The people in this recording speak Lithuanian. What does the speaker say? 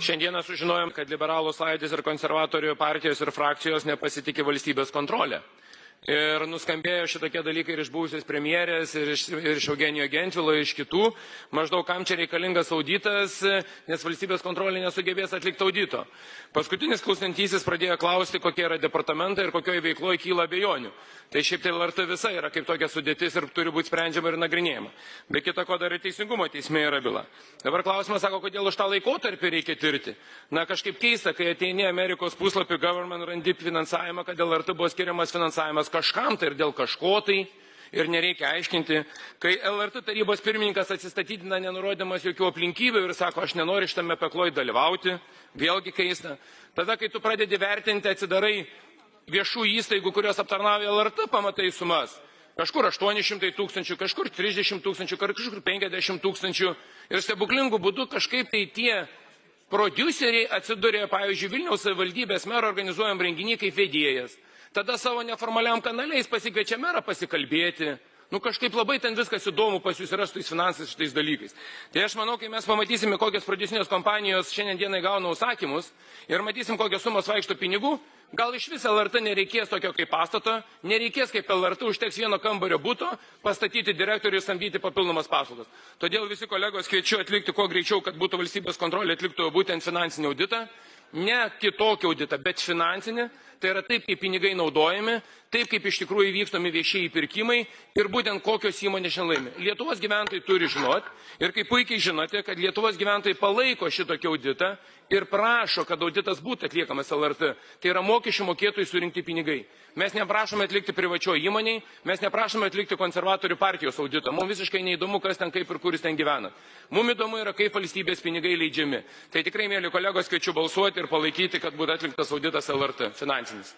Šiandieną sužinojom, kad Liberalų sąjūdis ir konservatorių partijos ir frakcijos nepasitikė valstybės kontrolę. Ir nuskambėjo šitokie dalykai ir iš buvusios premjerės, ir iš Eugenijo Gentvilo, iš kitų. Maždaug kam čia reikalingas auditas, nes valstybės kontrolė nesugebės atlikti audito. Paskutinis klausantysis pradėjo klausti, kokie yra departamentai ir kokioje veikloje kyla abejonių. Tai šiaip tai LRT visa yra kaip tokia sudėtis ir turi būti sprendžiama ir nagrinėjama. Be kita ko dar ir teisingumo teisme yra byla. Dabar klausimas sako, kodėl už tą laikotarpį reikia tirti. Na kažkaip keista, kai ateini Amerikos puslapį Government randi finansavimą, kad LRT buvo skiriamas finansavimas kažkam tai ir dėl kažko tai ir nereikia aiškinti. Kai LRT tarybos pirmininkas atsistatydina nenurodymas jokių aplinkybių ir sako, aš nenoriu šitame pekloj dalyvauti, vėlgi keista. Tada, kai tu pradedi vertinti, atsidarai viešų įstaigų, kurios aptarnauja LRT, pamatai sumas. Kažkur 800 tūkstančių, kažkur 30 tūkstančių, kažkur 50 tūkstančių. Ir stebuklingų būdų kažkaip tai tie prodiuseriai atsidūrė, pavyzdžiui, Vilniaus savivaldybės mero organizuojam renginį kaip vedėjas. Tada savo neformaliam kanaliais pasikviečia merą pasikalbėti. Nu kažkaip labai ten viskas įdomu pas jūs yra su tais finansais šitais dalykais. Tai aš manau, kai mes pamatysime, kokios prodiusinės kompanijos šiandien dienai gauna užsakymus ir matysim, kokios sumos vaikšto pinigų, gal iš vis LRT nereikės tokio kaip pastato, nereikės kaip LRT, užteks vieno kambario buto, pastatyti direktorių ir samdyti papildomas paslaugas. Todėl visi kolegos kviečiu atlikti kuo greičiau, kad būtų valstybės kontrolė atliktų būtent finansinį auditą. Ne kitokį auditą, bet finansinį, tai yra taip, kaip pinigai naudojami, taip, kaip iš tikrųjų vykstomi viešieji pirkimai ir būtent kokios įmonės šiandien laimi. Lietuvos gyventojai turi žinoti ir kaip puikiai žinote, kad Lietuvos gyventojai palaiko šitokį auditą ir prašo, kad auditas būtų atliekamas LRT. Tai yra mokesčių mokėtojų surinkti pinigai. Mes neprašome atlikti privačioje įmoniai, mes neprašome atlikti konservatorių partijos audito. Mums visiškai neįdomu, kas ten kaip ir kuris ten gyvena. Mums įdomu yra, kaip valstybės pinigai leidžiami. Tai tikrai, mėly kolegos, kviečiu balsuoti ir palaikyti, kad būtų atliktas auditas LRT finansinis.